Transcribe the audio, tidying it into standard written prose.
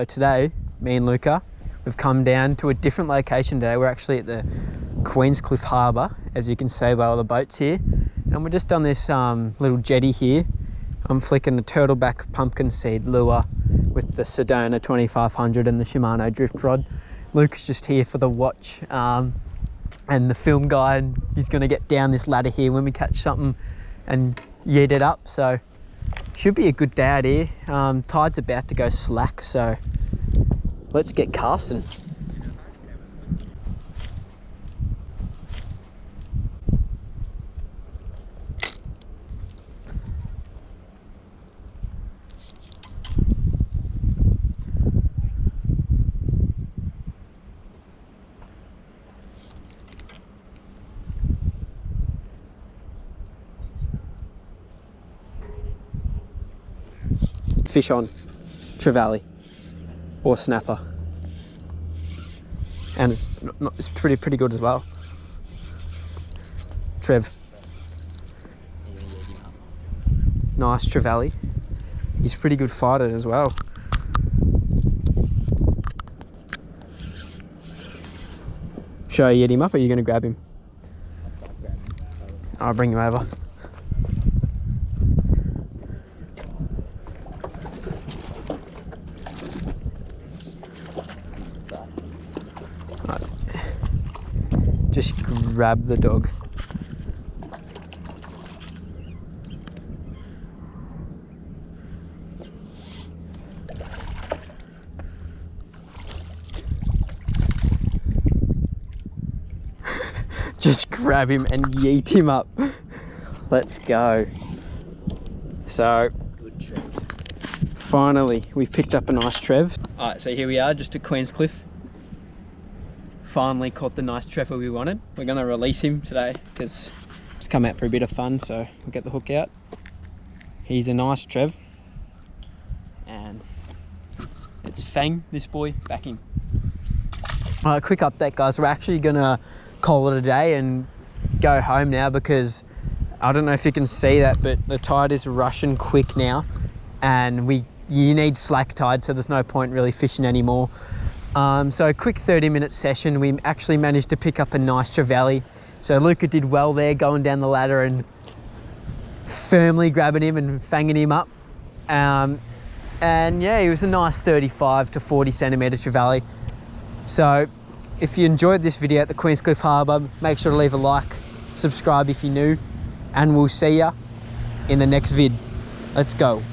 So today, me and Luca, we've come down to a different location today. We're actually at the Queenscliff Harbour, as you can see by all the boats here. And we're just on this little jetty here. I'm flicking a turtleback pumpkin seed lure with the Sedona 2500 and the Shimano drift rod. Luca's just here for the watch and the film guide. He's gonna get down this ladder here when we catch something and yeet it up. So should be a good day out here. Tide's about to go slack, so let's get casting. Fish on, trevally or snapper, and it's pretty good as well. Trev, nice trevally. He's a pretty good fighter as well. Should I get him up, or are you going to grab him? I'll bring him over. Just grab the dog. Just grab him and yeet him up. Let's go. So, good trev. Finally, we've picked up a nice trev. All right, so here we are, just at Queenscliff. Finally caught the nice trevor we wanted. We're gonna release him today because it's come out for a bit of fun, so we'll get the hook out. He's a nice trev, and it's Fang, this boy, back in. All right, quick update, guys. We're actually gonna call it a day and go home now because I don't know if you can see that, but the tide is rushing quick now, and you need slack tide, so there's no point really fishing anymore. So a quick 30-minute session. We actually managed to pick up a nice trevally. So Luca did well there, going down the ladder and firmly grabbing him and fanging him up. And yeah, he was a nice 35 to 40 centimetre trevally. So if you enjoyed this video at the Queenscliff Harbour, make sure to leave a like, subscribe if you're new, and we'll see ya in the next vid. Let's go.